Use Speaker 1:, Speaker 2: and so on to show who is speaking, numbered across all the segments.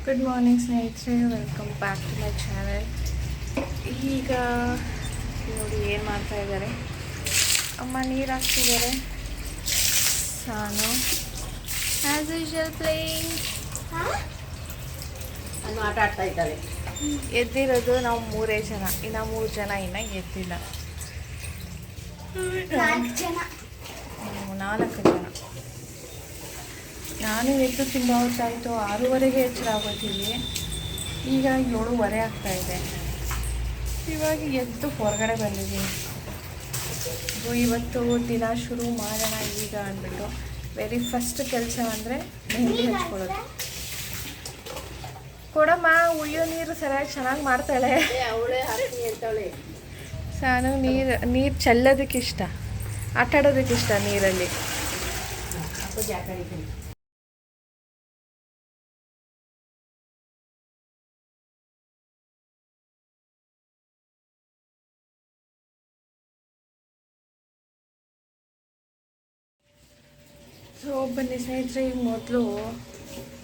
Speaker 1: Good morning ಸ್ನೇಹಿತರೆ, welcome back to my channel. ಈಗ ನೋಡಿ ಏನು ಮಾಡ್ತಾ ಇದ್ದಾರೆ. ಅಮ್ಮ ನೀರು ಹಾಕ್ತಿದ್ದಾರೆ. Sanu as usual playing.
Speaker 2: ಆಟ ಆಡ್ತಾ ಇದ್ದಾರೆ.
Speaker 1: ಎದ್ದಿರೋದು ನಾವು 3 ಜನ, ಇನ್ನು 3 ಜನ ಇನ್ನೂ ಎದ್ದಿಲ್ಲ. 4 ಜನ. ನಾನು ಎದ್ದು ತುಂಬ ಹೊತ್ತಾಯಿತು. 6:30ಗೆ ಎಚ್ಚರ ಆಗೋತಿಲ್ಲಿ. ಈಗ 7:15 ಆಗ್ತಾಯಿದೆ. ಇವಾಗ ಎದ್ದು ಹೊರಗಡೆ ಬಂದಿದ್ದೀನಿ. ಇವತ್ತು ದಿನ ಶುರು ಮಾಡೋಣ ಈಗ ಅಂದ್ಬಿಟ್ಟು ವೆರಿ ಫಸ್ಟ್ ಕೆಲಸ ಅಂದರೆ ಮೆಹಂದಿ ಹಚ್ಕೊಳ್ಳೋದು. ಕೊಡಮ್ಮ, ಉಯ್ಯೋ ನೀರು ಸರಿಯಾಗಿ ಚೆನ್ನಾಗಿ ಮಾಡ್ತಾಳೆ.
Speaker 2: ಅವಳೇ ಹಾಕ್ತೀನಿ ಅಂತವಳೆ.
Speaker 1: ಸಾನು ನೀರು ಚೆಲ್ಲೋದಕ್ಕೆ ಇಷ್ಟ, ಆಟ ಆಡೋದಕ್ಕೆ ಇಷ್ಟ ನೀರಲ್ಲಿ. ಸೊ ಬನ್ನಿ ಸ್ನೇಹಿತರೆ, ಈಗ ಮೊದಲು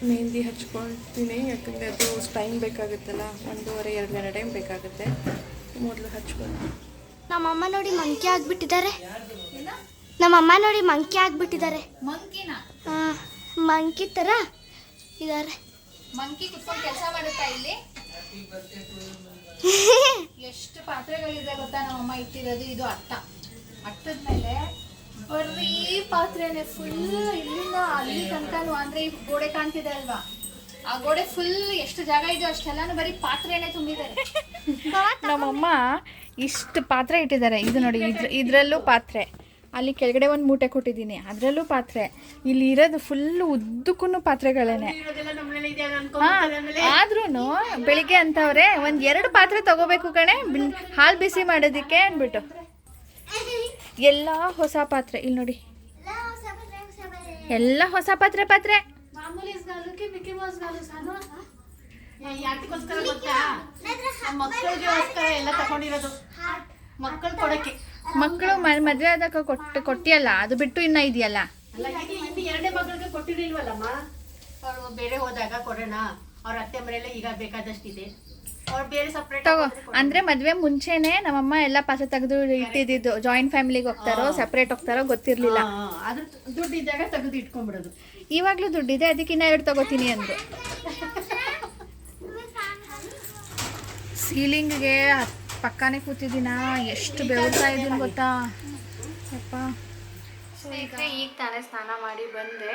Speaker 1: ಮೆಹಂದಿ ಹಚ್ಕೊಳ್ತೀನಿ. ಯಾಕಂದರೆ ಅದು ಟೈಮ್ ಬೇಕಾಗುತ್ತಲ್ಲ, 1.5-2 ಟೈಮ್ ಬೇಕಾಗುತ್ತೆ. ಮೊದಲು ಹಚ್ಕೊಂಡು
Speaker 3: ನಮ್ಮಮ್ಮ ನೋಡಿ ಮಂಕಿ ಆಗಿಬಿಟ್ಟಿದ್ದಾರೆ. ನಮ್ಮಮ್ಮ ನೋಡಿ ಮಂಕಿ ಆಗಿಬಿಟ್ಟಿದ್ದಾರೆ. ಮಂಕಿ ಥರ ಇದ್ದಾರೆ.
Speaker 4: ಮಂಕಿ ಕುತ್ಕೊಂಡು ಕೆಲಸ ಮಾಡುತ್ತಾ ಇಲ್ಲಿ. ಎಷ್ಟು ಪಾತ್ರೆಗಳಿದೆ ಗೊತ್ತಾ ನಮ್ಮಮ್ಮ ಇಟ್ಟಿರೋದು. ಇದು ಅಟ್ಟದ ಮೇಲೆ ಬರೀ ಪಾತ್ರೆನೆ ಫುಲ್. ಇಲ್ಲಿಂದ ಅಲ್ಲಿ ತನಕನೂ ಅಂದ್ರೆ ಈ ಗೋಡೆ ಕಾಣ್ತಿದೆ ಅಲ್ವಾ, ಆ ಗೋಡೆ ಫುಲ್ ಎಷ್ಟು ಜಾಗ ಇದೆಯೋ ಅಷ್ಟೆಲ್ಲಾನು ಬರೀ ಪಾತ್ರೆನೆ ತುಂಬಿದ್ದಾರೆ.
Speaker 1: ನಮ್ಮಮ್ಮ ಇಷ್ಟು ಪಾತ್ರೆ ಇಟ್ಟಿದ್ದಾರೆ. ಇದು ನೋಡಿ, ಇದರಲ್ಲೂ ಪಾತ್ರೆ, ಅಲ್ಲಿ ಕೆಳಗಡೆ ಒಂದು ಮೂಟೆ ಕೊಟ್ಟಿದ್ದೀನಿ, ಅದರಲ್ಲೂ ಪಾತ್ರೆ. ಇಲ್ಲಿ ಇರೋದು ಫುಲ್ಲು ಉದ್ದಕ್ಕೂ ಪಾತ್ರೆಗಳೇನೆ. ಆದ್ರೂ ಬೆಳಿಗ್ಗೆ ಅಂತವ್ರೆ 1-2 ಪಾತ್ರೆ ತಗೋಬೇಕು ಕಣೆ, ಹಾಲು ಬಿಸಿ ಮಾಡೋದಕ್ಕೆ ಅಂದ್ಬಿಟ್ಟು. ಎಲ್ಲ ಹೊಸ ಪಾತ್ರೆ. ಇಲ್ಲಿ ನೋಡಿ, ಎಲ್ಲ ಹೊಸ ಪಾತ್ರೆ.
Speaker 2: ಮಕ್ಕಳಿಗೋಸ್ಕರ ಎಲ್ಲ ತಗೊಂಡಿರೋದು. ಮಕ್ಕಳು ಕೊಡಕ್ಕೆ.
Speaker 1: ಮಕ್ಕಳು ಮದುವೆ ಆದಾಗ ಕೊಟ್ಟಿಯಲ್ಲ, ಅದು ಬಿಟ್ಟು ಇನ್ನ ಇದೆಯಲ್ಲ.
Speaker 2: ಅಲ್ಲ, ಇನ್ನು 2 ಮಕ್ಕಳಿಗೆ ಕೊಟ್ಟಿರಲಿಲ್ವಲ್ಲಮ್ಮ. ಅವ್ರು ಬೇರೆ ಹೋದಾಗ ಕೊಡೋಣ. ಅವ್ರ ಅತ್ತೆ ಮನೆಯಲ್ಲ ಈಗ ಬೇಕಾದಷ್ಟಿದೆ. ಅವ್ರು ಬೇರೆ ಸಪ್ರೇಟ್
Speaker 1: ತಗೋ ಅಂದ್ರೆ ಮದುವೆ ಮುಂಚೆನೆ ನಮ್ಮಮ್ಮ ಎಲ್ಲ ಪಾತ್ರೆ ತೆಗೆದು ಇಟ್ಟಿದ್ದು. ಜಾಯಿಂಟ್ ಫ್ಯಾಮಿಲಿಗೆ ಹೋಗ್ತಾರೋ ಸಪ್ರೇಟ್ ಹೋಗ್ತಾರೋ ಗೊತ್ತಿರ್ಲಿಲ್ಲ.
Speaker 2: ಅದ್ರ ದುಡ್ಡು ಇದ್ದಾಗ ತೆಗೆದು ಇಟ್ಕೊಂಡ್ಬಿಡೋದು.
Speaker 1: ಇವಾಗ್ಲೂ ದುಡ್ಡಿದೆ, ಅದಕ್ಕೆ ಇನ್ನ 2 ತಗೋತೀನಿ ಅಂದ್ರು. ಸೀಲಿಂಗ್ಗೆ ಪಕ್ಕನೇ ಕೂತಿದ್ದೀನ, ಎಷ್ಟು ಬೆವರ್ತಾ ಇದ್ದೀನಿ ಗೊತ್ತಾ ಯಪ್ಪ. ಸ್ನೇಹಿತರೆ, ಈಗ ತಾನೇ ಸ್ನಾನ ಮಾಡಿ ಬಂದೆ.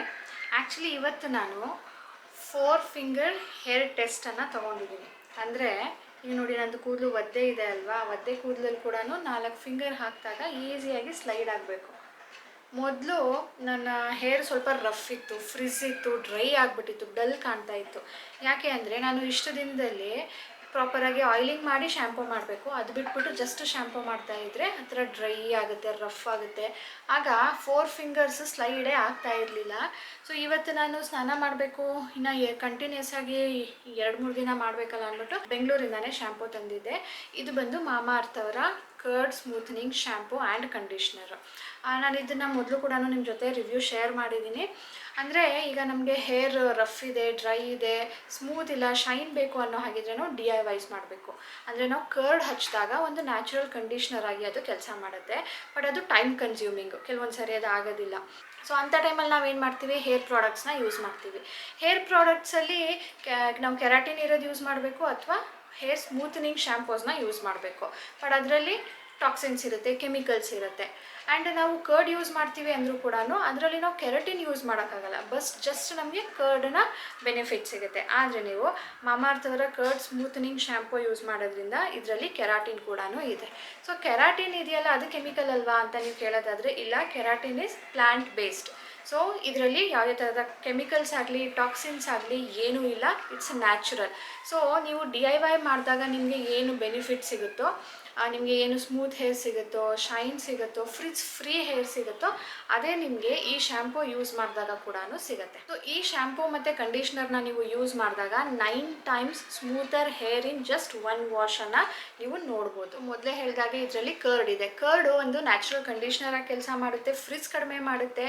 Speaker 1: ಆ್ಯಕ್ಚುಲಿ ಇವತ್ತು ನಾನು 4 ಫಿಂಗರ್ ಹೇರ್ ಟೆಸ್ಟನ್ನು ತೊಗೊಂಡಿದ್ದೀನಿ. ಅಂದರೆ ಈಗ ನೋಡಿ, ನಂದು ಕೂದಲು ಒದ್ದೆ ಇದೆ ಅಲ್ವಾ, ಒದ್ದೆ ಕೂದಲಲ್ಲಿ ಕೂಡ 4 ಫಿಂಗರ್ ಹಾಕಿದಾಗ ಈಸಿಯಾಗಿ ಸ್ಲೈಡ್ ಆಗಬೇಕು. ಮೊದಲು ನನ್ನ ಹೇರ್ ಸ್ವಲ್ಪ ರಫ್ ಇತ್ತು, ಫ್ರಿಜ್ ಇತ್ತು, ಡ್ರೈ ಆಗಿಬಿಟ್ಟಿತ್ತು, ಡಲ್ ಕಾಣ್ತಾ ಇತ್ತು. ಯಾಕೆ ಅಂದರೆ ನಾನು ಇಷ್ಟು ದಿನದಲ್ಲಿ ಪ್ರಾಪರಾಗಿ ಆಯಿಲಿಂಗ್ ಮಾಡಿ ಶ್ಯಾಂಪೂ ಮಾಡಬೇಕು. ಅದು ಬಿಟ್ಬಿಟ್ಟು ಜಸ್ಟ್ ಶ್ಯಾಂಪೂ ಮಾಡ್ತಾಯಿದ್ರೆ ಆ ಥರ ಡ್ರೈ ಆಗುತ್ತೆ, ರಫ್ ಆಗುತ್ತೆ. ಆಗ 4 ಫಿಂಗರ್ಸ್ ಸ್ಲೈಡೇ ಆಗ್ತಾ ಇರಲಿಲ್ಲ. ಸೊ ಇವತ್ತು ನಾನು ಸ್ನಾನ ಮಾಡಬೇಕು, ಇನ್ನು ಕಂಟಿನ್ಯೂಸ್ ಆಗಿ 2-3 ದಿನ ಮಾಡಬೇಕಲ್ಲ ಅಂದ್ಬಿಟ್ಟು ಬೆಂಗಳೂರಿಂದಾನೇ ಶ್ಯಾಂಪೂ ತಂದಿದ್ದೆ. ಇದು ಬಂದು ಮಾಮಾಅರ್ತ್ ಅವರ curd smoothening shampoo and conditioner. ನಾನು ಇದನ್ನು ಮೊದಲು ಕೂಡ ನಿಮ್ಮ ಜೊತೆ ರಿವ್ಯೂ ಶೇರ್ ಮಾಡಿದ್ದೀನಿ. ಅಂದರೆ ಈಗ ನಮಗೆ ಹೇರ್ ರಫ್ ಇದೆ, ಡ್ರೈ ಇದೆ, ಸ್ಮೂತ್ ಇಲ್ಲ, ಶೈನ್ ಬೇಕು ಅನ್ನೋ ಹಾಗಿದ್ರೆ ನಾವು DIYs ಮಾಡಬೇಕು. ಅಂದರೆ ನಾವು ಕರ್ಡ್ ಹಚ್ಚಿದಾಗ ಒಂದು ನ್ಯಾಚುರಲ್ ಕಂಡೀಷ್ನರ್ ಆಗಿ ಅದು ಕೆಲಸ ಮಾಡುತ್ತೆ. ಬಟ್ ಅದು ಟೈಮ್ ಕನ್ಸ್ಯೂಮಿಂಗು, ಕೆಲವೊಂದು ಸರಿ ಅದು ಆಗೋದಿಲ್ಲ. ಸೊ ಅಂಥ ಟೈಮಲ್ಲಿ ನಾವೇನು ಮಾಡ್ತೀವಿ, ಹೇರ್ ಪ್ರಾಡಕ್ಟ್ಸ್ನ ಯೂಸ್ ಮಾಡ್ತೀವಿ. ಹೇರ್ ಪ್ರಾಡಕ್ಟ್ಸಲ್ಲಿ ನಾವು ಕೆರಾಟಿನ್ ಇರೋದು ಯೂಸ್ ಮಾಡಬೇಕು ಅಥವಾ ಹೇರ್ ಸ್ಮೂತ್ನಿಂಗ್ ಶ್ಯಾಂಪೂಸ್ನ ಯೂಸ್ ಮಾಡಬೇಕು. ಬಟ್ ಅದರಲ್ಲಿ ಟಾಕ್ಸಿನ್ಸ್ ಇರುತ್ತೆ, ಕೆಮಿಕಲ್ಸ್ ಇರುತ್ತೆ. ಆ್ಯಂಡ್ ನಾವು ಕರ್ಡ್ ಯೂಸ್ ಮಾಡ್ತೀವಿ ಅಂದರೂ ಕೂಡ ಅದರಲ್ಲಿ ನಾವು ಕೆರಾಟಿನ್ ಯೂಸ್ ಮಾಡೋಕ್ಕಾಗಲ್ಲ. ಜಸ್ಟ್ ನಮಗೆ ಕರ್ಡ್ನ ಬೆನಿಫಿಟ್ ಸಿಗುತ್ತೆ. ಆದರೆ ನೀವು ಮಾಮಾಅರ್ತ್ ಅವರ ಕರ್ಡ್ ಸ್ಮೂತ್ನಿಂಗ್ ಶ್ಯಾಂಪೂ ಯೂಸ್ ಮಾಡೋದ್ರಿಂದ ಇದರಲ್ಲಿ ಕೆರಾಟಿನ್ ಕೂಡ ಇದೆ. ಸೊ ಕೆರಾಟಿನ್ ಇದೆಯಲ್ಲ, ಅದು ಕೆಮಿಕಲ್ ಅಲ್ವಾ ಅಂತ ನೀವು ಕೇಳೋದಾದರೆ ಇಲ್ಲ, keratin is plant based. So ಇದರಲ್ಲಿ ಯಾವುದೇ ಥರದ ಕೆಮಿಕಲ್ಸ್ ಆಗಲಿ ಟಾಕ್ಸಿನ್ಸ್ ಆಗಲಿ ಏನೂ ಇಲ್ಲ, ಇಟ್ಸ್ ನ್ಯಾಚುರಲ್. ಸೊ ನೀವು DIY ಮಾಡಿದಾಗ ನಿಮಗೆ ಏನು ಬೆನಿಫಿಟ್ ಸಿಗುತ್ತೋ ನಿಮಗೆ ಏನು ಸ್ಮೂತ್ ಹೇರ್ ಸಿಗುತ್ತೋ, ಶೈನ್ ಸಿಗುತ್ತೋ, ಫ್ರೀ ಹೇರ್ ಸಿಗುತ್ತೋ ಅದೇ ನಿಮಗೆ ಈ ಶ್ಯಾಂಪೂ ಯೂಸ್ ಮಾಡಿದಾಗ ಕೂಡ ಸಿಗುತ್ತೆ. ಸೊ ಈ ಶ್ಯಾಂಪೂ ಮತ್ತು ಕಂಡೀಷ್ನರ್ನ ನೀವು ಯೂಸ್ ಮಾಡಿದಾಗ 9 times smoother hair in just 1 ವಾಶನ್ನು ನೀವು ನೋಡ್ಬೋದು. ಮೊದಲೇ ಹೇಳಿದಾಗೆ ಇದರಲ್ಲಿ ಕರ್ಡ್ ಇದೆ. ಕರ್ಡು ಒಂದು ನ್ಯಾಚುರಲ್ ಕಂಡೀಷ್ನರ್ ಆಗಿ ಕೆಲಸ ಮಾಡುತ್ತೆ, ಫ್ರಿಜ್ ಕಡಿಮೆ ಮಾಡುತ್ತೆ,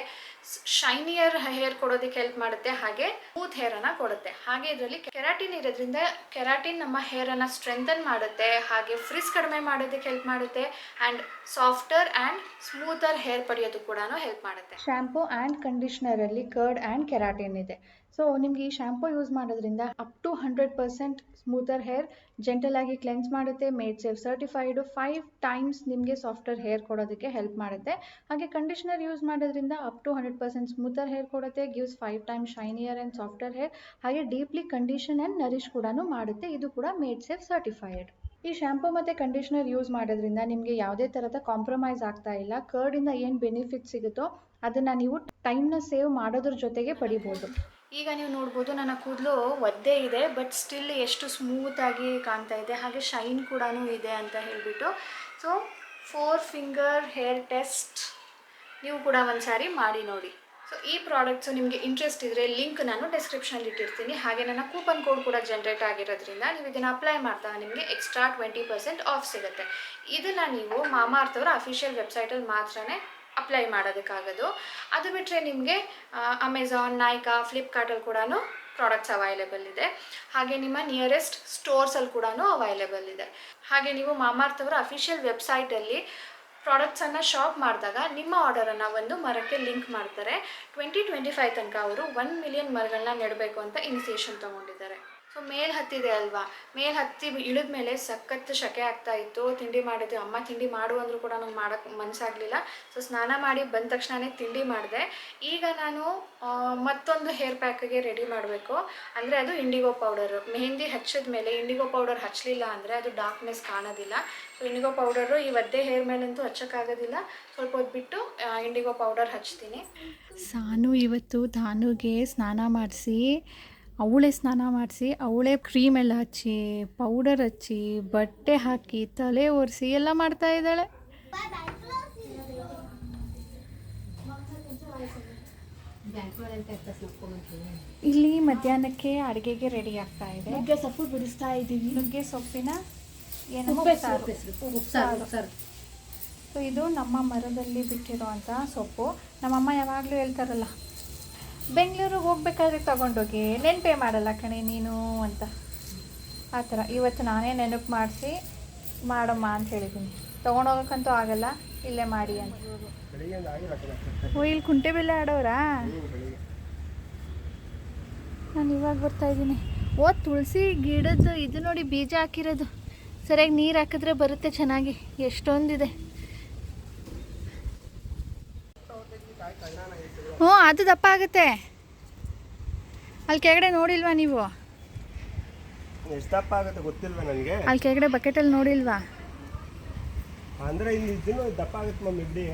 Speaker 1: ಶೈನಿಯರ್ ಹೇರ್ ಕೊಡೋದಕ್ಕೆ ಹೆಲ್ಪ್ ಮಾಡುತ್ತೆ, ಹಾಗೆ ಸ್ಮೂತ್ ಹೇರನ್ನು ಕೊಡುತ್ತೆ. ಹಾಗೆ ಇದರಲ್ಲಿ ಕೆರಾಟಿನ್ ಇರೋದ್ರಿಂದ ಕೆರಾಟಿನ್ ನಮ್ಮ ಹೇರನ್ನು ಸ್ಟ್ರೆಂಥನ್ ಮಾಡುತ್ತೆ, ಹಾಗೆ ಫ್ರಿಜ್ ಕಡಿಮೆ ಮಾಡೋದಕ್ಕೆ ಹೆಲ್ಪ್ ಮಾಡುತ್ತೆ, and softer and smoother hair ಪಡೆಯೋದು ಕೂಡ ಹೆಲ್ಪ್ ಮಾಡುತ್ತೆ. ಶ್ಯಾಂಪೂ ಆ್ಯಂಡ್ ಕಂಡೀಷ್ನರಲ್ಲಿ ಕರ್ಡ್ ಆ್ಯಂಡ್ ಕೆರಾಟಿನ್ ಇದೆ. ಸೊ ನಿಮ್ಗೆ ಈ ಶ್ಯಾಂಪೂ ಯೂಸ್ ಮಾಡೋದ್ರಿಂದ up to 100% smoother hair gentle ಆಗಿ ಕ್ಲೆನ್ಸ್ ಮಾಡುತ್ತೆ, ಮೇಡ್ ಸೇಫ್ ಸರ್ಟಿಫೈಡು, 5 ಟೈಮ್ಸ್ ನಿಮಗೆ ಸಾಫ್ಟರ್ ಹೇರ್ ಕೊಡೋದಕ್ಕೆ ಹೆಲ್ಪ್ ಮಾಡುತ್ತೆ. ಹಾಗೆ ಕಂಡೀಷ್ನರ್ ಯೂಸ್ ಮಾಡೋದ್ರಿಂದ ಅಪ್ ಟು 100% ಸ್ಮೂತರ್ ಹೇರ್ ಕೊಡುತ್ತೆ, gives 5 times shinier and softer hair, ಹಾಗೆ ಡೀಪ್ಲಿ ಕಂಡೀಷನ್ ಆ್ಯಂಡ್ ನರಿಶ್ ಕೂಡ ಮಾಡುತ್ತೆ. ಇದು ಕೂಡ ಮೇಡ್ ಸೇಫ್ ಸರ್ಟಿಫೈಡ್. ಈ ಶ್ಯಾಂಪೂ ಮತ್ತು ಕಂಡೀಷ್ನರ್ ಯೂಸ್ ಮಾಡೋದ್ರಿಂದ ನಿಮಗೆ ಯಾವುದೇ ಥರದ ಕಾಂಪ್ರಮೈಸ್ ಆಗ್ತಾ ಇಲ್ಲ. ಕರ್ಡಿಂದ ಏನು ಬೆನಿಫಿಟ್ ಸಿಗುತ್ತೋ ಅದನ್ನು ನೀವು ಟೈಮ್ನ ಸೇವ್ ಮಾಡೋದ್ರ ಜೊತೆಗೆ ಪಡಿಬೋದು. ಈಗ ನೀವು ನೋಡ್ಬೋದು ನನ್ನ ಕೂದಲು ಒದ್ದೆ ಇದೆ, ಬಟ್ ಸ್ಟಿಲ್ ಎಷ್ಟು ಸ್ಮೂತಾಗಿ ಕಾಣ್ತಾ ಇದೆ, ಹಾಗೆ ಶೈನ್ ಕೂಡ ಇದೆ ಅಂತ ಹೇಳಿಬಿಟ್ಟು. ಸೊ 4 ಫಿಂಗರ್ ಹೇರ್ ಟೆಸ್ಟ್ ನೀವು ಕೂಡ ಒಂದ್ಸಾರಿ ಮಾಡಿ ನೋಡಿ. ಸೊ ಈ ಪ್ರಾಡಕ್ಟ್ಸು ನಿಮಗೆ ಇಂಟ್ರೆಸ್ಟ್ ಇದ್ದರೆ ಲಿಂಕ್ ನಾನು ಡಿಸ್ಕ್ರಿಪ್ಷನಲ್ಲಿ ಇಟ್ಟಿರ್ತೀನಿ. ಹಾಗೆ ನನ್ನ ಕೂಪನ್ ಕೋಡ್ ಕೂಡ ಜನ್ರೇಟ್ ಆಗಿರೋದ್ರಿಂದ ನೀವು ಇದನ್ನು ಅಪ್ಲೈ ಮಾಡ್ತಾ ನಿಮಗೆ ಎಕ್ಸ್ಟ್ರಾ 20% ಆಫ್ ಸಿಗುತ್ತೆ. ಇದನ್ನು ನೀವು ಮಾಮಾಅರ್ತ್ ಅವರ ಅಫಿಷಿಯಲ್ ವೆಬ್ಸೈಟಲ್ಲಿ ಮಾತ್ರನೇ ಅಪ್ಲೈ ಮಾಡೋದಕ್ಕಾಗೋದು. ಅದು ಬಿಟ್ಟರೆ ನಿಮಗೆ ಅಮೆಝಾನ್, ನೈಕಾ, ಫ್ಲಿಪ್ಕಾರ್ಟಲ್ಲಿ ಕೂಡ ಪ್ರಾಡಕ್ಟ್ಸ್ ಅವೈಲೇಬಲ್ ಇದೆ. ಹಾಗೆ ನಿಮ್ಮ ನಿಯರೆಸ್ಟ್ ಸ್ಟೋರ್ಸಲ್ಲಿ ಕೂಡ ಅವೈಲೇಬಲ್ ಇದೆ. ಹಾಗೆ ನೀವು ಮಾಮಾಅರ್ತ್ ಅವರ ಅಫಿಷಿಯಲ್ ವೆಬ್ಸೈಟಲ್ಲಿ ಪ್ರಾಡಕ್ಟ್ಸನ್ನು ಶಾಪ್ ಮಾಡಿದಾಗ ನಿಮ್ಮ ಆರ್ಡರನ್ನು ಒಂದು ಮರಕ್ಕೆ ಲಿಂಕ್ ಮಾಡ್ತಾರೆ. 2025 ತನಕ ಅವರು 1 ಮಿಲಿಯನ್ ಮರಗಳನ್ನ ನೆಡಬೇಕು ಅಂತ ಇನಿಷಿಯೇಷನ್ ತೊಗೊಂಡಿದ್ದಾರೆ. ಸೊ ಮೇಲ್ ಹತ್ತಿದೆ ಅಲ್ವಾ, ಮೇಲ್ ಹತ್ತಿ ಇಳಿದ ಮೇಲೆ ಸಖತ್ ಶಕೆ ಆಗ್ತಾ ಇತ್ತು. ತಿಂಡಿ ಮಾಡಿದ್ದೆ, ಅಮ್ಮ ತಿಂಡಿ ಮಾಡು ಅಂದರೂ ಕೂಡ ನಂಗೆ ಮಾಡೋಕ್ಕೆ ಮನಸ್ಸಾಗಲಿಲ್ಲ. ಸೊ ಸ್ನಾನ ಮಾಡಿ ಬಂದ ತಕ್ಷಣವೇ ತಿಂಡಿ ಮಾಡಿದೆ. ಈಗ ನಾನು ಮತ್ತೊಂದು ಹೇರ್ ಪ್ಯಾಕ್ಗೆ ರೆಡಿ ಮಾಡಬೇಕು. ಅಂದರೆ ಅದು ಇಂಡಿಗೋ ಪೌಡರು. ಮೆಹಂದಿ ಹಚ್ಚಿದ ಮೇಲೆ ಇಂಡಿಗೋ ಪೌಡರ್ ಹಚ್ಚಲಿಲ್ಲ ಅಂದರೆ ಅದು ಡಾರ್ಕ್ನೆಸ್ ಕಾಣೋದಿಲ್ಲ. ಸೊ ಇಂಡಿಗೋ ಪೌಡರು ಈ ಒದ್ದೆ ಹೇರ್ ಮೇಲಂತೂ ಹಚ್ಚೋಕ್ಕಾಗೋದಿಲ್ಲ. ಸ್ವಲ್ಪ ಹೊತ್ತು ಬಿಟ್ಟು ಇಂಡಿಗೋ ಪೌಡರ್ ಹಚ್ತೀನಿ. ಸಾನು ಇವತ್ತು ಧಾನುಗೆ ಸ್ನಾನ ಮಾಡಿಸಿ, ಅವಳೇ ಸ್ನಾನ ಮಾಡಿಸಿ, ಅವಳೇ ಕ್ರೀಮೆಲ್ಲ ಹಚ್ಚಿ, ಪೌಡರ್ ಹಚ್ಚಿ, ಬಟ್ಟೆ ಹಾಕಿ, ತಲೆ ಒರೆಸಿ ಎಲ್ಲ ಮಾಡ್ತಾ ಇದ್ದಾಳೆ. ಇಲ್ಲಿ ಮಧ್ಯಾಹ್ನಕ್ಕೆ ಅಡುಗೆಗೆ ರೆಡಿ ಆಗ್ತಾ ಇದೆ.
Speaker 2: ನುಗ್ಗೆ ಸೊಪ್ಪು ಬಿಡಿಸ್ತಾ ಇದ್ದೀವಿ.
Speaker 1: ನುಗ್ಗೆ ಸೊಪ್ಪಿನ
Speaker 2: ಉಪ್ಸಾರು.
Speaker 1: ಸೊ ಇದು ನಮ್ಮ ಮರದಲ್ಲಿ ಬಿಟ್ಟಿರೋವಂಥ ಸೊಪ್ಪು. ನಮ್ಮಮ್ಮ ಯಾವಾಗಲೂ ಹೇಳ್ತಾರಲ್ಲ, ಬೆಂಗಳೂರಿಗೆ ಹೋಗ್ಬೇಕಾದ್ರೆ ತಗೊಂಡೋಗಿ ನೆನಪೇ ಮಾಡಲ್ಲ ಕಣೆ ನೀನು ಅಂತ. ಆ ಥರ ಇವತ್ತು ನಾನೇ ನೆನಪು ಮಾಡಿಸಿ ಮಾಡಮ್ಮ ಅಂತ ಹೇಳಿದ್ದೀನಿ. ತೊಗೊಂಡೋಗೋಕ್ಕಂತೂ ಆಗಲ್ಲ, ಇಲ್ಲೇ ಮಾಡಿ ಅಂತ. ಓ, ಇಲ್ಲಿ ಕುಂಟೆಬಿಲ್ಲೆ ಆಡೋರಾ? ನಾನು ಇವಾಗ ಬರ್ತಾಯಿದ್ದೀನಿ. ಓ, ತುಳಸಿ ಗಿಡದ್ದು ಇದು ನೋಡಿ, ಬೀಜ ಹಾಕಿರೋದು. ಸರಿಯಾಗಿ ನೀರು ಹಾಕಿದ್ರೆ ಬರುತ್ತೆ ಚೆನ್ನಾಗಿ. ಎಷ್ಟೊಂದಿದೆ. ಹ್ಞೂ, ಅದು ದಪ್ಪ ಆಗುತ್ತೆ. ಅಲ್ಲಿ ಕೆಳಗಡೆ ನೋಡಿಲ್ವಾ ನೀವು?
Speaker 5: ಎಷ್ಟು ದಪ್ಪ ಆಗುತ್ತೆ ಗೊತ್ತಿಲ್ವಾ ನನಗೆ.
Speaker 1: ಅಲ್ಲಿ ಕೆಳಗಡೆ ಬಕೆಟಲ್ಲಿ ನೋಡಿಲ್ವಾ?
Speaker 5: ಅಂದರೆ ಇಲ್ಲಿ ಇದನ್ನು ದಪ್ಪ ಆಗುತ್ತೆ ಮಮ್ಮಿ. ಇಡ್ಲಿ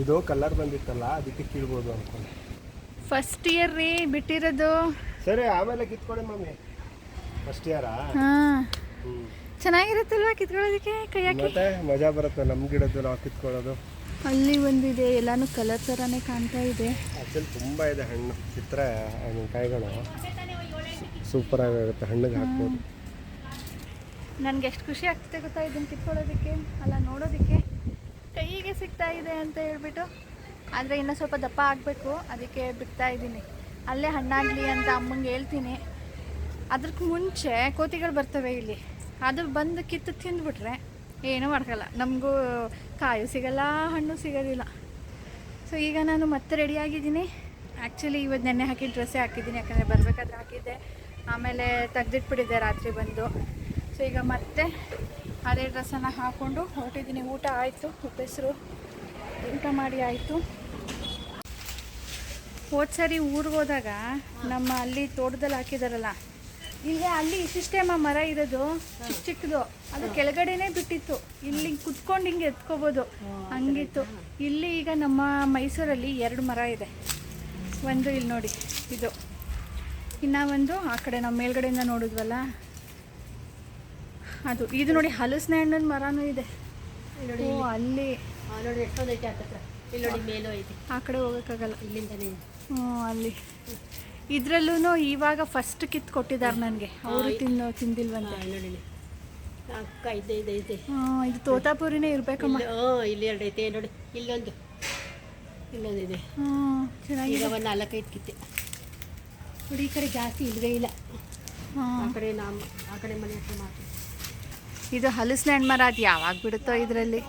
Speaker 5: ಇದು ಕಲರ್ ಬಂದಿತ್ತಲ್ಲ, ಅದಕ್ಕೆ ಕೀಳ್ಬೋದು ಅನ್ಕೊಂಡು.
Speaker 1: ಫಸ್ಟ್ ಇಯರ್ ರೀ ಬಿಟ್ಟಿರೋದು.
Speaker 5: ಸರಿ, ಆಮೇಲೆ ಕಿತ್ಕೊಳ್ಳಿ ಮಮ್ಮಿ. ಫಸ್ಟ್ ಇಯರಾ?
Speaker 1: ಹಾಂ, ಚೆನ್ನಾಗಿರುತ್ತಲ್ವಾ ಕಿತ್ಕೊಳ್ಳೋದಕ್ಕೆ ಕೈಯಾಕಿ?
Speaker 5: ಮತ್ತೆ ಮಜಾ ಬರುತ್ತೆ ನಮ್ಮ ಗಿಡದ್ದು ನಾವು ಕಿತ್ಕೊಳ್ಳೋದು.
Speaker 1: ಅಲ್ಲಿ ಒಂದಿದೆ, ಎಲ್ಲಾನು ಕಲರ್ ಥರನೇ ಕಾಣ್ತಾ ಇದೆ.
Speaker 5: ಆ್ಯಕ್ಚುಲಿ ತುಂಬ ಇದೆ ಹಣ್ಣು, ಚಿತ್ರ ಕಾಯಿಗಳು ಸೂಪರ್ ಆಗುತ್ತೆ, ಹಣ್ಣಿಗೆ ಹಾಕ್ಬೋದು.
Speaker 1: ನನಗೆ ಎಷ್ಟು ಖುಷಿ ಆಗ್ತದೆ ಗೊತ್ತಾ ಇದನ್ನು ಕಿತ್ಕೊಳ್ಳೋದಕ್ಕೆ, ಅಲ್ಲ ನೋಡೋದಕ್ಕೆ. ಕೈಗೆ ಸಿಗ್ತಾ ಇದೆ ಅಂತ ಹೇಳ್ಬಿಟ್ಟು. ಆದರೆ ಇನ್ನೂ ಸ್ವಲ್ಪ ದಪ್ಪ ಆಗಬೇಕು, ಅದಕ್ಕೆ ಬಿಡ್ತಾ ಇದ್ದೀನಿ. ಅಲ್ಲೇ ಹಣ್ಣಾಗಲಿ ಅಂತ ಅಮ್ಮಂಗೆ ಹೇಳ್ತೀನಿ. ಅದಕ್ಕೆ ಮುಂಚೆ ಕೋತಿಗಳು ಬರ್ತವೆ ಇಲ್ಲಿ, ಅದು ಬಂದು ಕಿತ್ತು ತಿಂದುಬಿಟ್ರೆ ಏನೂ ಮಾಡ್ಕೊಳ್ಳಲ್ಲ. ನಮಗೂ ಕಾಯು ಸಿಗಲ್ಲ, ಹಣ್ಣು ಸಿಗೋದಿಲ್ಲ. ಸೊ ಈಗ ನಾನು ಮತ್ತೆ ರೆಡಿಯಾಗಿದ್ದೀನಿ. ಆ್ಯಕ್ಚುಲಿ ಇವತ್ತು ನೆನ್ನೆ ಹಾಕಿ ಡ್ರೆಸ್ಸೇ ಹಾಕಿದ್ದೀನಿ, ಯಾಕಂದರೆ ಬರಬೇಕಾದ್ರೆ ಹಾಕಿದ್ದೆ. ಆಮೇಲೆ ತೆಗ್ದಿಟ್ಬಿಟ್ಟಿದ್ದೆ ರಾತ್ರಿ ಬಂದು. ಸೊ ಈಗ ಮತ್ತೆ ಅದೇ ಡ್ರೆಸ್ಸನ್ನು ಹಾಕ್ಕೊಂಡು ಹೊರಟಿದ್ದೀನಿ. ಊಟ ಆಯಿತು, ಉಪ್ಪೆಸರು ಊಟ ಮಾಡಿ ಆಯಿತು. ಹೋದ ಸರಿ ಊರಿಗೆ ಹೋದಾಗ ನಮ್ಮ ಅಲ್ಲಿ ತೋಟದಲ್ಲಿ ಹಾಕಿದಾರಲ್ಲ, ಈಗ ಅಲ್ಲಿ ಇಷ್ಟಿಷ್ಟೇ ಮರ ಇರೋದು, ಚಿಕ್ಕ ಚಿಕ್ಕದು. ಅದು ಕೆಳಗಡೆನೇ ಬಿಟ್ಟಿತ್ತು. ಇಲ್ಲಿ ಕುತ್ಕೊಂಡು ಹಿಂಗೆ ಎತ್ಕೋಬೋದು, ಹಂಗಿತ್ತು. ಇಲ್ಲಿ ಈಗ ನಮ್ಮ ಮೈಸೂರಲ್ಲಿ 2 ಮರ ಇದೆ. ಒಂದು ಇಲ್ಲಿ ನೋಡಿ ಇದು, ಇನ್ನೂ ಒಂದು ಆ ಕಡೆ ನಾವು ಮೇಲ್ಗಡೆಯಿಂದ ನೋಡಿದ್ವಲ್ಲ ಅದು ಇದು ನೋಡಿ ಹಲಸಿನ ಹಣ್ಣಿನ ಮರನೂ ಇದೆ.
Speaker 2: ನೋಡಿ
Speaker 1: ಓ ಅಲ್ಲಿ
Speaker 2: ನೋಡಿ ಎಷ್ಟೊಂದು ಐತೆ ಹತ್ರ. ಇಲ್ಲಿ ನೋಡಿ ಮೇಲೂ ಐತೆ,
Speaker 1: ಆ ಕಡೆ ಹೋಗೋಕ್ಕಾಗಲ್ಲ.
Speaker 2: ಇಲ್ಲಿಂದನೇ
Speaker 1: ಹ್ಞೂ ಅಲ್ಲಿ ಇದ್ರಲ್ಲೂ ಇವಾಗ ಫಸ್ಟ್ ಕಿತ್ತು ಕೊಟ್ಟಿದ್ದಾರೆ ನನಗೆ. ಅವರು ತಿಂದಿಲ್ವಂತೆ.
Speaker 2: ನೋಡಿ ನಾಲ್ಕು ಐದು ಐತೆ.
Speaker 1: ಇದು ತೋತಾಪುರಿನೇ ಇರಬೇಕಮ್ಮ.
Speaker 2: ಇಲ್ಲಿ 2 ಐತೆ ನೋಡಿ. ಇಲ್ಲೊಂದಿದೆ.
Speaker 1: ಚೆನ್ನಾಗಿದೆ.
Speaker 2: ಈಗ ಒಂದು 4-5 ಕಿತ್ತೆ. ನೋಡಿ ಈ ಕಡೆ ಜಾಸ್ತಿ ಇಲ್ಲವೇ ಇಲ್ಲ. ಆ ಕಡೆ ಆ ಕಡೆ ಮನೆ ಹತ್ರ ಮಾತ್ರ.
Speaker 1: ಇದು ಹಲಸಿನ ಹಣ್ಣು ಮರ. ಅದು ಯಾವಾಗ ಬಿಡುತ್ತೋ ಇದರಲ್ಲಿ.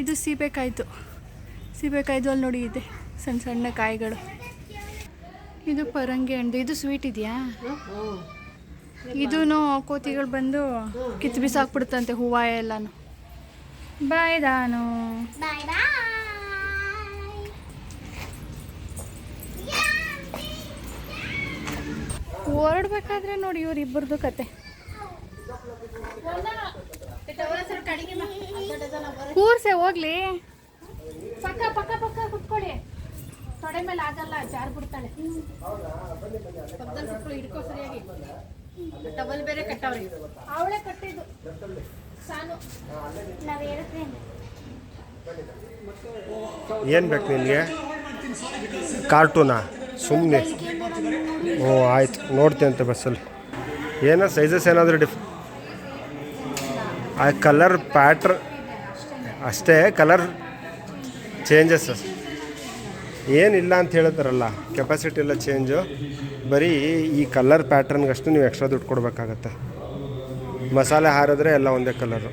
Speaker 1: ಇದು ಸೀಬೆಕಾಯ್ದು ಅಲ್ಲಿ ನೋಡಿ ಇದೆ ಸಣ್ಣ ಸಣ್ಣ ಕಾಯಿಗಳು. ಇದು ಪರಂಗಿ ಹಣ್ಣು. ಇದು ಸ್ವೀಟ್ ಇದೆಯಾ? ಇದೂ ಕೋತಿಗಳು ಬಂದು ಕಿತ್ತು ಬಿಸಾಕ್ಬಿಡುತ್ತಂತೆ ಹೂವು ಎಲ್ಲಾನು. ಬಾಯ್ ದಾನು. ಹೊರಡ್ಬೇಕಾದ್ರೆ ನೋಡಿ ಇವ್ರಿಬ್ಬರದು ಕತೆ. ಕೂರ್ಸೆ ಹೋಗ್ಲಿ.
Speaker 4: ಪಕ್ಕ ಪಕ್ಕ ಪಕ್ಕ ಕುತ್ಕೊಳ್ಳಿ. ತೊಡೆ ಮೇಲೆ ಆಗಲ್ಲ, ಜಾರ್ ಬಿಡ್ತಾಳೆ. ಪಕ್ಕದಲ್ಲಿ ಕುತ್ಕೊಳ್ಳಿ, ಹಿಡ್ಕೋ ಸರಿಯಾಗಿ.
Speaker 2: ಟವಲ್ ಬೇರೆ ಕಟ್ಟವ್ರಿ.
Speaker 4: ಅವಳೇ ಕಟ್ಟಿದ್ದು ಸಾನು.
Speaker 5: ಏನು ಬೇಕು ನಿನಗೆ? ಕಾರ್ಟೂನಾ? ಸುಮ್ಮನೆ. ಓ ಆಯ್ತು, ನೋಡ್ತೀನಿ ಅಂತ ಬಸ್ಸಲ್ಲಿ. ಏನೋ ಸೈಜಸ್ ಏನಾದರೂ ಆ ಕಲರ್ ಪ್ಯಾಟ್ರ್ ಅಷ್ಟೇ, ಕಲರ್ ಚೇಂಜಸ್ ಏನಿಲ್ಲ ಅಂತ ಹೇಳ್ತಾರಲ್ಲ, ಕೆಪಾಸಿಟಿ ಎಲ್ಲ ಚೇಂಜು. ಬರೀ ಈ ಕಲರ್ ಪ್ಯಾಟ್ರನ್ಗಷ್ಟು ನೀವು ಎಕ್ಸ್ಟ್ರಾ ದುಡ್ಡು ಕೊಡಬೇಕಾಗತ್ತೆ. ಮಸಾಲೆ ಹಾರಿದ್ರೆ ಎಲ್ಲ ಒಂದೇ ಕಲರು.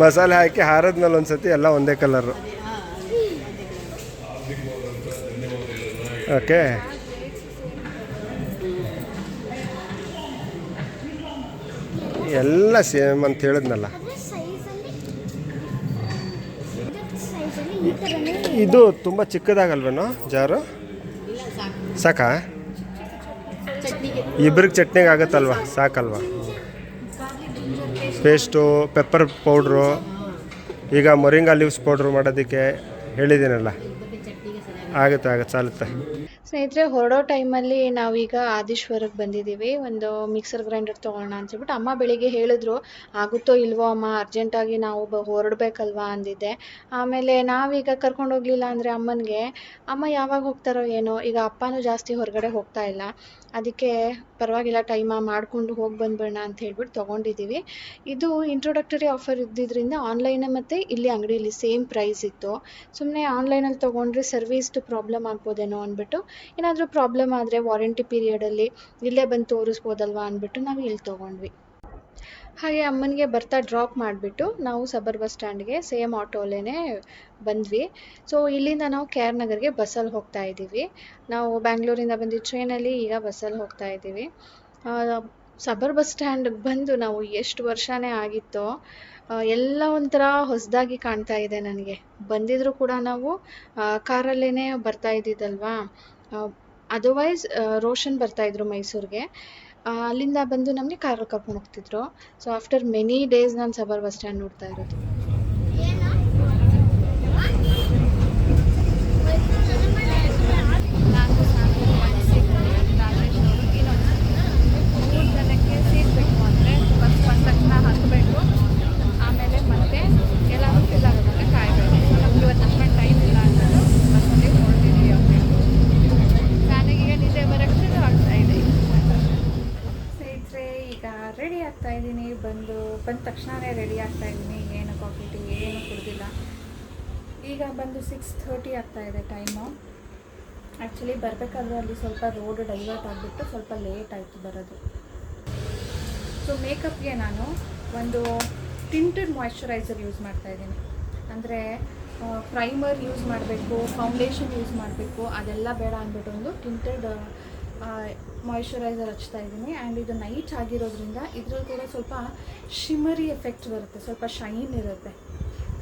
Speaker 5: ಮಸಾಲೆ ಹಾಕಿ ಹಾರಿದ್ಮೇಲೆ ಒಂದು ಸತಿ ಎಲ್ಲ ಒಂದೇ ಕಲರು. ಓಕೆ, ಎಲ್ಲ ಸೇಮ್ ಅಂತ ಹೇಳಿದ್ನಲ್ಲ. ಇದು ತುಂಬ ಚಿಕ್ಕದಾಗಲ್ವೇನೋ ಜಾರು? ಸಾಕಾ? ಇಬ್ರಿಗೆ ಚಟ್ನಿಗೆ ಆಗುತ್ತಲ್ವ? ಸಾಕಲ್ವ? ಪೇಸ್ಟು, ಪೆಪ್ಪರ್ ಪೌಡ್ರು, ಈಗ ಮೊರಿಂಗಾ ಲೀವ್ಸ್ ಪೌಡ್ರು ಮಾಡೋದಕ್ಕೆ ಹೇಳಿದ್ದೀನಲ್ಲ, ಆಗುತ್ತೆ ಸಾಲುತ್ತೆ.
Speaker 1: ಸ್ನೇಹಿತರೆ, ಹೊರಡೋ ಟೈಮಲ್ಲಿ ನಾವೀಗ ಆದೀಶ್ವರಕ್ಕೆ ಬಂದಿದ್ದೀವಿ. ಒಂದು ಮಿಕ್ಸರ್ ಗ್ರೈಂಡರ್ ತೊಗೊಳ್ಳೋಣ ಅಂತ ಹೇಳ್ಬಿಟ್ಟು. ಅಮ್ಮ ಬೆಳಿಗ್ಗೆ ಹೇಳಿದ್ರು, ಆಗುತ್ತೋ ಇಲ್ವೋ ಅಮ್ಮ, ಅರ್ಜೆಂಟಾಗಿ ನಾವು ಹೊರಡಬೇಕಲ್ವಾ ಅಂದಿದ್ದೆ. ಆಮೇಲೆ ನಾವೀಗ ಕರ್ಕೊಂಡು ಹೋಗಲಿಲ್ಲ ಅಂದರೆ ಅಮ್ಮನಿಗೆ, ಅಮ್ಮ ಯಾವಾಗ ಹೋಗ್ತಾರೋ ಏನೋ. ಈಗ ಅಪ್ಪನೂ ಜಾಸ್ತಿ ಹೊರಗಡೆ ಹೋಗ್ತಾ ಇಲ್ಲ, ಅದಕ್ಕೆ ಪರವಾಗಿಲ್ಲ ಟೈಮ ಮಾಡಿಕೊಂಡು ಹೋಗಿ ಬಂದ್ಬಿಡೋಣ ಅಂತ ಹೇಳ್ಬಿಟ್ಟು ತೊಗೊಂಡಿದ್ದೀವಿ. ಇದು ಇಂಟ್ರೊಡಕ್ಟರಿ ಆಫರ್ ಇದ್ದಿದ್ದರಿಂದ ಆನ್ಲೈನ್ ಮತ್ತು ಇಲ್ಲಿ ಅಂಗಡಿಯಲ್ಲಿ ಸೇಮ್ ಪ್ರೈಸ್ ಇತ್ತು. ಸುಮ್ಮನೆ ಆನ್ಲೈನಲ್ಲಿ ತೊಗೊಂಡ್ರೆ ಸರ್ವಿಸ್ದು ಪ್ರಾಬ್ಲಮ್ ಆಗ್ಬೋದೇನೋ ಅಂದ್ಬಿಟ್ಟು, ಏನಾದರೂ ಪ್ರಾಬ್ಲಮ್ ಆದರೆ ವಾರಂಟಿ ಪೀರಿಯಡಲ್ಲಿ ಇಲ್ಲೇ ಬಂದು ತೋರಿಸ್ಬೋದಲ್ವಾ ಅಂದ್ಬಿಟ್ಟು ನಾವು ಇಲ್ಲಿ ತೊಗೊಂಡ್ವಿ. ಹಾಗೆ ಅಮ್ಮನಿಗೆ ಬರ್ತಾ ಡ್ರಾಪ್ ಮಾಡಿಬಿಟ್ಟು ನಾವು ಸಬರ್ ಬಸ್ ಸ್ಟ್ಯಾಂಡ್ಗೆ ಸೇಮ್ ಆಟೋಲೇ ಬಂದ್ವಿ. ಸೊ ಇಲ್ಲಿಂದ ನಾವು KR ನಗರ್ಗೆ ಬಸ್ಸಲ್ಲಿ ಹೋಗ್ತಾ ಇದ್ದೀವಿ. ನಾವು ಬ್ಯಾಂಗ್ಳೂರಿಂದ ಬಂದಿದ್ದು ಟ್ರೈನಲ್ಲಿ, ಈಗ ಬಸ್ಸಲ್ಲಿ ಹೋಗ್ತಾ ಇದ್ದೀವಿ. ಸಬರ್ ಬಸ್ ಸ್ಟ್ಯಾಂಡ್ಗೆ ಬಂದು ನಾವು ಎಷ್ಟು ವರ್ಷನೇ ಆಗಿತ್ತೋ, ಎಲ್ಲ ಒಂಥರ ಹೊಸದಾಗಿ ಕಾಣ್ತಾ ಇದೆ ನನಗೆ. ಬಂದಿದ್ರೂ ಕೂಡ ನಾವು ಕಾರಲ್ಲೇ ಬರ್ತಾ ಇದ್ದಿದ್ದಲ್ವಾ. ಅದರ್ವೈಸ್ ರೋಷನ್ ಬರ್ತಾಯಿದ್ರು ಮೈಸೂರಿಗೆ, ಅಲ್ಲಿಂದ ಬಂದು ನಮಗೆ ಕಾರಲ್ಲಿ ಕರ್ಕೊಂಡು ಹೋಗ್ತಿದ್ರು. ಸೊ ಆಫ್ಟರ್ ಮೆನಿ ಡೇಸ್ ನಾನು ಸಬರ್ ಬಸ್ ಸ್ಟ್ಯಾಂಡ್ ನೋಡ್ತಾ ಇರೋದು. ಆಮೇಲೆ ಮತ್ತೆ ಎಲ್ಲರೂ ಫಿಲ್ ಆಗೋದಕ್ಕೆ ಕಾಯಬೇಕು. ನಮ್ಗೆ ಇವತ್ತು ಅಷ್ಟು ಟೈಮ್ ಇಲ್ಲ ಅನ್ನೋದು ಬಸ್ಸಲ್ಲಿ ಹೊರಟಿದ್ದೀವಿ. ನನಗೆ ಈಗ ನಿದ್ದೆ ಬರೋಕ್ಕೆ ಶುರು ಆಗ್ತಾ ಇದೆ. ಸ್ನೇಹಿತರೆ, ಈಗ ರೆಡಿ ಆಗ್ತಾ ಇದ್ದೀನಿ. ಬಂದ ತಕ್ಷಣವೇ ರೆಡಿ ಆಗ್ತಾ ಇದ್ದೀನಿ. ಏನು ಕಾಫಿ ಟೀ ಏನು ಕುಡಿದಿಲ್ಲ. ಈಗ ಬಂದು 6:30 ಆಗ್ತಾ ಇದೆ ಟೈಮು. ಆ್ಯಕ್ಚುಲಿ ಬರಬೇಕಾದ್ರೆ ಅಲ್ಲಿ ಸ್ವಲ್ಪ ರೋಡ್ ಡೈವರ್ಟ್ ಆಗಿಬಿಟ್ಟು ಸ್ವಲ್ಪ ಲೇಟ್ ಆಯಿತು ಬರೋದು. ಸೊ ಮೇಕಪ್ಗೆ ನಾನು ಒಂದು ಟಿಂಟೆಡ್ ಮಾಯ್ಶ್ಚರೈಸರ್ ಯೂಸ್ ಮಾಡ್ತಾಯಿದ್ದೀನಿ. ಅಂದರೆ ಪ್ರೈಮರ್ ಯೂಸ್ ಮಾಡಬೇಕು, ಫೌಂಡೇಶನ್ ಯೂಸ್ ಮಾಡಬೇಕು, ಅದೆಲ್ಲ ಬೇಡ ಅಂದ್ಬಿಟ್ಟು ಒಂದು ಟಿಂಟೆಡ್ ಮಾಯ್ಶ್ಚರೈಸರ್ ಹಚ್ತಾ ಇದ್ದೀನಿ. ಆ್ಯಂಡ್ ಇದು ನೈಟ್ ಆಗಿರೋದ್ರಿಂದ ಇದ್ರಲ್ಲಿ ಕೂಡ ಸ್ವಲ್ಪ ಶಿಮರಿ ಎಫೆಕ್ಟ್ ಬರುತ್ತೆ, ಸ್ವಲ್ಪ ಶೈನ್ ಇರುತ್ತೆ.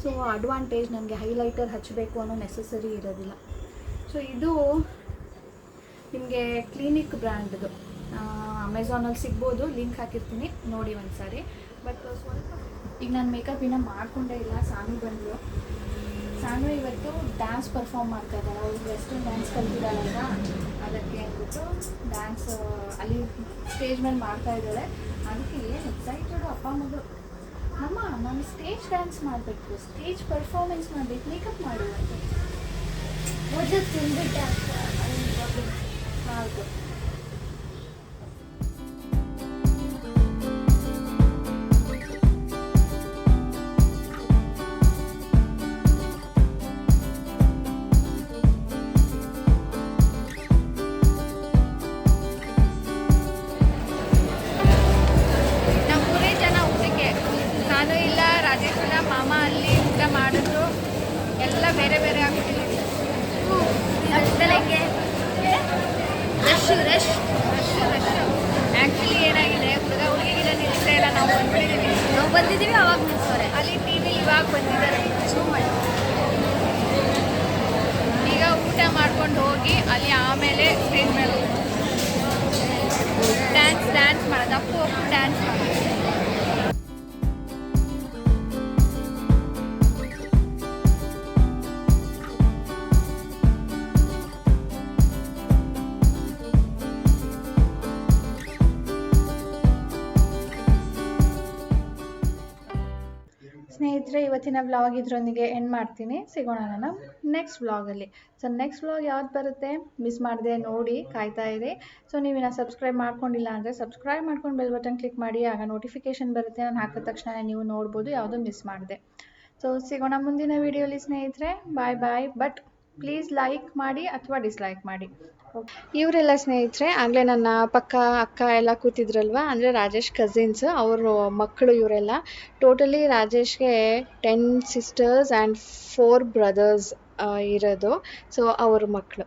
Speaker 1: ಸೊ ಅಡ್ವಾಂಟೇಜ್, ನನಗೆ ಹೈಲೈಟರ್ ಹಚ್ಚಬೇಕು ಅನ್ನೋ ನೆಸಸರಿ ಇರೋದಿಲ್ಲ. ಸೊ ಇದು ನಿಮಗೆ ಕ್ಲಿನಿಕ್ ಬ್ರ್ಯಾಂಡ್ದು, ಅಮೆಝಾನಲ್ಲಿ ಸಿಗ್ಬೋದು, ಲಿಂಕ್ ಹಾಕಿರ್ತೀನಿ, ನೋಡಿ ಒಂದು ಸಾರಿ. ಬಟ್ ಸ್ವಲ್ಪ ಈಗ ನಾನು ಮೇಕಪ್ ಇನ್ನೂ ಮಾಡಿಕೊಂಡೇ ಇಲ್ಲ. ಸಾನು ಬಂದರು,
Speaker 4: ಸಾನು ಇವತ್ತು ಡ್ಯಾನ್ಸ್ ಪರ್ಫಾರ್ಮ್ ಮಾಡ್ತಾ ಇದ್ದಾಳೆ. ಅವಳು ವೆಸ್ಟರ್ನ್ ಡ್ಯಾನ್ಸ್ ಕಲ್ತಿದ್ದಾಳಲ್ವಾ, ಅದಕ್ಕೆ ಅಂದ್ಬಿಟ್ಟು ಡ್ಯಾನ್ಸ್ ಅಲ್ಲಿ ಸ್ಟೇಜ್ ಮೇಲೆ ಮಾಡ್ತಾ ಇದ್ದಾಳೆ. ಅದಕ್ಕೆ ಏನು ಎಕ್ಸೈಟೆಡು ಅಪ್ಪ ಮಗಳು. ಅಮ್ಮ ನಾನು ಸ್ಟೇಜ್ ಡ್ಯಾನ್ಸ್ ಮಾಡಬೇಕು, ಸ್ಟೇಜ್ ಪರ್ಫಾರ್ಮೆನ್ಸ್ ಮಾಡಬೇಕು, ಮೇಕಪ್ ಮಾಡುವಂತೆ.
Speaker 3: ಮೊದಲು ತಿಂದ್ಬಿಟ್ಟೆ
Speaker 4: ಹೌದು. ನಮ್ಮೂರೇ ಜನ ಊಟಕ್ಕೆ. ನಾನು ಇಲ್ಲ, ರಾಜೇಶ್ವರ ಮಾಮ ಅಲ್ಲಿ ಊಟ ಮಾಡಿದ್ರು. ಎಲ್ಲ ಬೇರೆ ಬೇರೆ ಆಗ್ಬಿಟ್ಟಿದೆ.
Speaker 3: ಬೆಳಗ್ಗೆ ರಶ್
Speaker 4: ಆ್ಯಕ್ಚುಲಿ ಏನಾಗಿದೆ, ಹುಡುಗಿಗೆಲ್ಲ ನಿಲ್ಲಿಸ್ತಾ ಇಲ್ಲ. ನಾವು ಬಂದಿದ್ದೀವಿ
Speaker 3: ಅವಾಗ ನಿಲ್ಸೋರೆ.
Speaker 4: ಅಲ್ಲಿ ಟಿ ವಿಲಿ ಇವಾಗ ಬಂದಿದ್ದಾರೆ. ಈಗ ಊಟ ಮಾಡ್ಕೊಂಡು ಹೋಗಿ ಅಲ್ಲಿ ಆಮೇಲೆ ಸ್ಟೇಜ್ ಮೇಲೆ ಡ್ಯಾನ್ಸ್ ಮಾಡೋದು. ಅಪ್ಪು ಡ್ಯಾನ್ಸ್ ಮಾಡೋದು. ಸ್ನೇಹಿತರೆ, ಇವತ್ತಿನ ವ್ಲಾಗ್ ಇದರೊಂದಿಗೆ ಎಂಡ್ ಮಾಡ್ತೀನಿ. ಸಿಗೋಣ ನಾನು ನೆಕ್ಸ್ಟ್ ವ್ಲಾಗಲ್ಲಿ. ಸೊ ನೆಕ್ಸ್ಟ್ ವ್ಲಾಗ್ ಯಾವ್ದು ಬರುತ್ತೆ ಮಿಸ್ ಮಾಡದೆ ನೋಡಿ, ಕಾಯ್ತಾ ಇರಿ. ಸೊ ನೀವಿನ್ನ ಸಬ್ಸ್ಕ್ರೈಬ್ ಮಾಡ್ಕೊಂಡಿಲ್ಲ ಅಂದರೆ ಸಬ್ಸ್ಕ್ರೈಬ್ ಮಾಡ್ಕೊಂಡು ಬೆಲ್ ಬಟನ್ ಕ್ಲಿಕ್ ಮಾಡಿ. ಆಗ ನೋಟಿಫಿಕೇಷನ್ ಬರುತ್ತೆ. ನಾನು ಹಾಕಿದ ತಕ್ಷಣ ನೀವು ನೋಡ್ಬೋದು, ಯಾವುದೂ ಮಿಸ್ ಮಾಡಿದೆ. ಸೊ ಸಿಗೋಣ ಮುಂದಿನ ವೀಡಿಯೋಲಿ ಸ್ನೇಹಿತರೆ. ಬಾಯ್. ಬಟ್ ಪ್ಲೀಸ್ ಲೈಕ್ ಮಾಡಿ ಅಥವಾ ಡಿಸ್ಲೈಕ್ ಮಾಡಿ. ಇವರೆಲ್ಲ ಸ್ನೇಹಿತರೆ ಆಗಲೇ ನನ್ನ ಪಕ್ಕ ಅಕ್ಕ ಎಲ್ಲ ಕೂತಿದ್ರಲ್ವ, ಅಂದರೆ ರಾಜೇಶ್ ಕಸಿನ್ಸ್, ಅವರು ಮಕ್ಕಳು ಇವರೆಲ್ಲ. ಟೋಟಲಿ ರಾಜೇಶ್ಗೆ 10 ಸಿಸ್ಟರ್ಸ್ ಆ್ಯಂಡ್ 4 ಬ್ರದರ್ಸ್ ಇರೋದು. ಸೊ ಅವ್ರ ಮಕ್ಕಳು.